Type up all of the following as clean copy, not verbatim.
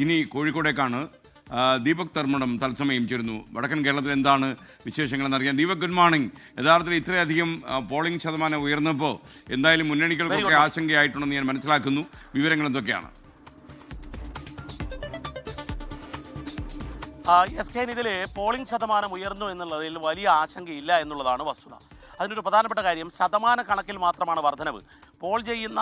ഇനി കോഴിക്കോടേക്കാണ്. ദീപക് തർമ്മടം തത്സമയം ചേരുന്നു. വടക്കൻ കേരളത്തിൽ എന്താണ് വിശേഷങ്ങളെന്നറിയാൻ. Deepak, good morning. യഥാർത്ഥത്തിൽ ഇത്രയധികം പോളിംഗ് ശതമാനം ഉയർന്നപ്പോൾ എന്തായാലും മുന്നണികൾക്കൊക്കെ ആശങ്കയായിട്ടുണ്ടെന്ന് ഞാൻ മനസ്സിലാക്കുന്നു. വിവരങ്ങൾ എന്തൊക്കെയാണ്? ഇതിൽ പോളിംഗ് ശതമാനം ഉയർന്നു എന്നുള്ളതിൽ വലിയ ആശങ്കയില്ല എന്നുള്ളതാണ് വസ്തുത. അതിനൊരു പ്രധാനപ്പെട്ട കാര്യം, ശതമാന കണക്കിൽ മാത്രമാണ് വർധനവ്. പോൾ ചെയ്യുന്ന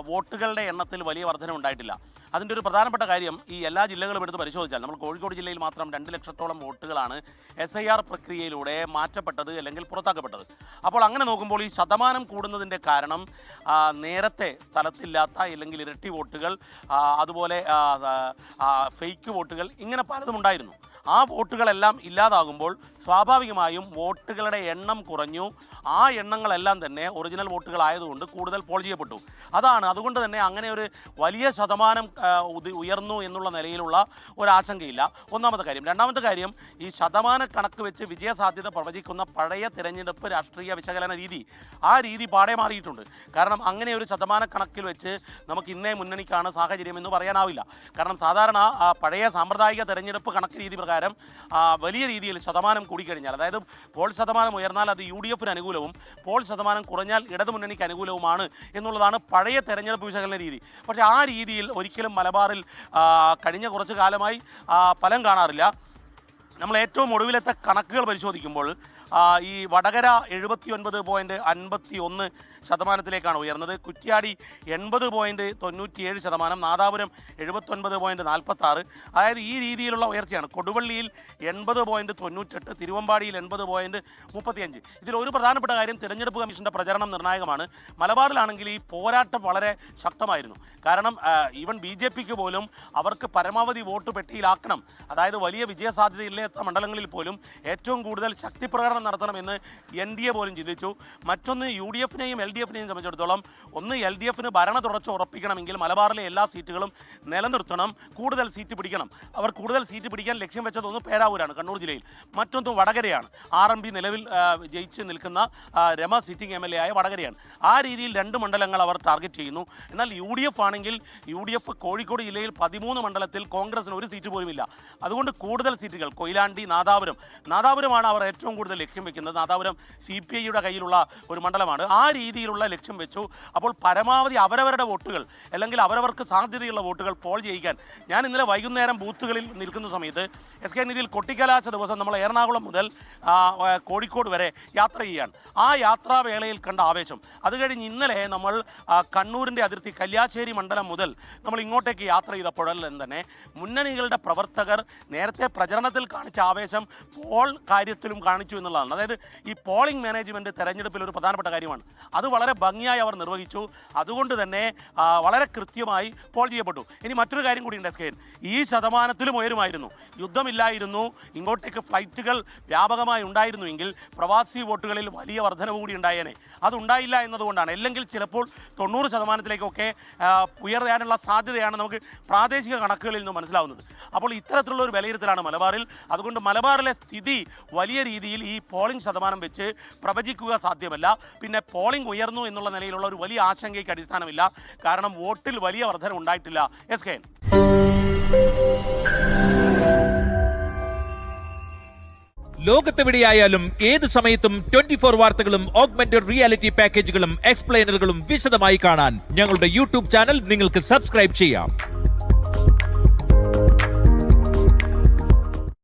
വോട്ടുകളുടെ എണ്ണത്തിൽ വലിയ വർധനവ് ഉണ്ടായിട്ടില്ല. അതിൻ്റെ ഒരു പ്രധാനപ്പെട്ട കാര്യം, ഈ എല്ലാ ജില്ലകളും എടുത്ത് പരിശോധിച്ചാൽ നമ്മൾ കോഴിക്കോട് ജില്ലയിൽ മാത്രം 2 ലക്ഷത്തോളം വോട്ടുകളാണ് SIR പ്രക്രിയയിലൂടെ മാറ്റപ്പെട്ടത് അല്ലെങ്കിൽ പുറത്താക്കപ്പെട്ടത്. അപ്പോൾ അങ്ങനെ നോക്കുമ്പോൾ ഈ ശതമാനം കൂടുന്നതിൻ്റെ കാരണം നേരത്തെ സ്ഥലത്തില്ലാത്ത അല്ലെങ്കിൽ ഇരട്ടി വോട്ടുകൾ, അതുപോലെ ഫേക്ക് വോട്ടുകൾ, ഇങ്ങനെ പലതും ഉണ്ടായിരുന്നു. ആ വോട്ടുകളെല്ലാം ഇല്ലാതാകുമ്പോൾ സ്വാഭാവികമായും വോട്ടുകളുടെ എണ്ണം കുറഞ്ഞു. ആ എണ്ണങ്ങളെല്ലാം തന്നെ ഒറിജിനൽ വോട്ടുകളായതുകൊണ്ട് കൂടുതൽ പോൾ ചെയ്യപ്പെട്ടു. അതുകൊണ്ട് തന്നെ അങ്ങനെ ഒരു വലിയ ശതമാനം ഉയർന്നു എന്നുള്ള നിലയിലുള്ള ഒരാശങ്കയില്ല. ഒന്നാമത്തെ കാര്യം. രണ്ടാമത്തെ കാര്യം, ഈ ശതമാന കണക്ക് വെച്ച് വിജയസാധ്യത പ്രവചിക്കുന്ന പഴയ തിരഞ്ഞെടുപ്പ് രാഷ്ട്രീയ വിശകലന രീതി, ആ രീതി പാടെ മാറിയിട്ടുണ്ട്. കാരണം അങ്ങനെ ഒരു ശതമാന കണക്കിൽ വെച്ച് നമുക്ക് ഇന്നേ മുന്നണിക്കാണ് സാഹചര്യം എന്ന് പറയാനാവില്ല. കാരണം സാധാരണ പഴയ സാമ്പ്രദായിക തെരഞ്ഞെടുപ്പ് കണക്ക് രീതി പ്രകാരം വലിയ രീതിയിൽ ശതമാനം കൂടിക്കഴിഞ്ഞാൽ, അതായത് പോൾ ശതമാനം ഉയർന്നാൽ അത് UDF-ന് അനുകൂലവും പോൾ ശതമാനം കുറഞ്ഞാൽ ഇടതുമുന്നണിക്ക് അനുകൂലവുമാണ് എന്നുള്ളതാണ് പഴയ തെരഞ്ഞെടുപ്പ് വിശകലന രീതി. പക്ഷേ ആ രീതിയിൽ ഒരിക്കലും മലബാറിൽ കഴിഞ്ഞ കുറച്ച് കാലമായി ഫലം കാണാറില്ല. നമ്മൾ ഏറ്റവും ഒടുവിലത്തെ കണക്കുകൾ പരിശോധിക്കുമ്പോൾ ഈ വടകര 79.51% ഉയർന്നത്, കുറ്റ്യാടി 80.97%, നാദാപുരം 79.46%. അതായത് ഈ രീതിയിലുള്ള ഉയർച്ചയാണ്. കൊടുവള്ളിയിൽ 80.98%, തിരുവമ്പാടിയിൽ 80.35%. ഇതിലൊരു പ്രധാനപ്പെട്ട കാര്യം, തിരഞ്ഞെടുപ്പ് കമ്മീഷൻ്റെ പ്രചരണം നിർണായകമാണ്. മലബാറിലാണെങ്കിൽ ഈ പോരാട്ടം വളരെ ശക്തമായിരുന്നു. കാരണം ഈവൻ BJPക്ക് പോലും അവർക്ക് പരമാവധി വോട്ട് പെട്ടിയിലാക്കണം, അതായത് വലിയ വിജയസാധ്യതയില്ലാത്ത മണ്ഡലങ്ങളിൽ പോലും ഏറ്റവും കൂടുതൽ ശക്തി പ്രകടനം നടത്തണമെന്ന് NDA പോലും ചിന്തിച്ചു. മറ്റൊന്ന്, UDF-നെയും LDF-നെയും സംബന്ധിച്ചിടത്തോളം, ഒന്ന് LDF-ന് ഭരണ തുടർച്ച ഉറപ്പിക്കണമെങ്കിൽ മലബാറിലെ എല്ലാ സീറ്റുകളും നിലനിർത്തണം, കൂടുതൽ സീറ്റ് പിടിക്കണം. അവർ കൂടുതൽ സീറ്റ് പിടിക്കാൻ ലക്ഷ്യം വെച്ചതൊന്ന് പേരാവൂരാണ്, കണ്ണൂർ ജില്ലയിൽ. മറ്റൊന്ന് വടകരയാണ്, RMP നിലവിൽ ജയിച്ച് നിൽക്കുന്ന രമ സിറ്റിംഗ് MLA ആയ വടകരയാണ്. ആ രീതിയിൽ 2 മണ്ഡലങ്ങൾ അവർ ടാർഗറ്റ് ചെയ്യുന്നു. എന്നാൽ UDF ആണെങ്കിൽ UDF കോഴിക്കോട് ജില്ലയിൽ 13 മണ്ഡലത്തിൽ കോൺഗ്രസിന് ഒരു സീറ്റ് പോലും ഇല്ല. അതുകൊണ്ട് കൂടുതൽ സീറ്റുകൾ കൊയിലാണ്ടി, നാദാപുരമാണ് അവർ ഏറ്റവും കൂടുതൽ ലക്ഷ്യം വെക്കുന്നത്. നാദാപുരം CPI-യുടെ കയ്യിലുള്ള ഒരു മണ്ഡലമാണ്. ആ രീതിയിലുള്ള ലക്ഷ്യം വെച്ചു. അപ്പോൾ പരമാവധി അവരവരുടെ വോട്ടുകൾ അല്ലെങ്കിൽ അവരവർക്ക് സാധ്യതയുള്ള വോട്ടുകൾ പോൾ ചെയ്യിക്കാൻ, ഞാൻ ഇന്നലെ വൈകുന്നേരം ബൂത്തുകളിൽ നിൽക്കുന്ന സമയത്ത് ഇതിൽ കൊട്ടിക്കലാശ ദിവസം നമ്മൾ എറണാകുളം മുതൽ കോഴിക്കോട് വരെ യാത്ര ചെയ്യുകയാണ്. ആ യാത്രാവേളയിൽ കണ്ട ആവേശം, അത് കഴിഞ്ഞ് ഇന്നലെ നമ്മൾ കണ്ണൂരിൻ്റെ അതിർത്തി കല്യാശ്ശേരി മണ്ഡലം മുതൽ നമ്മൾ ഇങ്ങോട്ടേക്ക് യാത്ര ചെയ്തപ്പോഴെല്ലാം തന്നെ മുന്നണികളുടെ പ്രവർത്തകർ നേരത്തെ പ്രചരണത്തിൽ കാണിച്ച ആവേശം പോൾ കാര്യത്തിലും കാണിച്ചു എന്നുള്ളതാണ്. അതായത് ഈ പോളിംഗ് മാനേജ്മെൻറ്റ് തെരഞ്ഞെടുപ്പിൽ ഒരു പ്രധാനപ്പെട്ട കാര്യമാണ്. അത് വളരെ ഭംഗിയായി അവർ നിർവഹിച്ചു. അതുകൊണ്ട് തന്നെ വളരെ കൃത്യമായി പോൾ ചെയ്യപ്പെട്ടു. ഇനി മറ്റൊരു കാര്യം കൂടിയുണ്ട് SKN, ഈ ശതമാനത്തിലും ഉയരുമായിരുന്നു. യുദ്ധമില്ലായിരുന്നു, ഇങ്ങോട്ടേക്ക് ഫ്ലൈറ്റുകൾ വ്യാപകമായി ഉണ്ടായിരുന്നുവെങ്കിൽ പ്രവാസി വോട്ടുകളിൽ വലിയ വർധനവ് കൂടി ഉണ്ടായേനെ. അതുണ്ടായില്ല എന്നതുകൊണ്ടാണ്. അല്ലെങ്കിൽ ചിലപ്പോൾ 90%-ലേക്കൊക്കെ ഉയരാനുള്ള സാധ്യതയാണ് നമുക്ക് പ്രാദേശിക കണക്കുകളിൽ നിന്ന് മനസ്സിലാവുന്നത്. അപ്പോൾ ഇത്തരത്തിലുള്ള ഒരു വിലയിരുത്തലാണ് മലബാറിൽ. അതുകൊണ്ട് മലബാറിലെ സ്ഥിതി വലിയ രീതിയിൽ ഈ പോളിംഗ് ശതമാനം വെച്ച് പ്രവചിക്കുക സാധ്യമല്ല. പിന്നെ പോളിംഗ് ഉയർന്നു എന്നുള്ള നിലയിലുള്ള ഒരു വലിയ ആശങ്കയ്ക്ക് അടിസ്ഥാനമില്ല. കാരണം വോട്ടിൽ വലിയ വർധന ഉണ്ടായിട്ടില്ല. SKN. ലോകത്തെവിടെയായാലും ഏത് സമയത്തും 24 വാർത്തകളും ഓഗ്മെന്റഡ് റിയാലിറ്റി പാക്കേജുകളും എക്സ്പ്ലെയിനറുകളും വിശദമായി കാണാൻ ഞങ്ങളുടെ YouTube ചാനൽ നിങ്ങൾക്ക് സബ്സ്ക്രൈബ് ചെയ്യാം.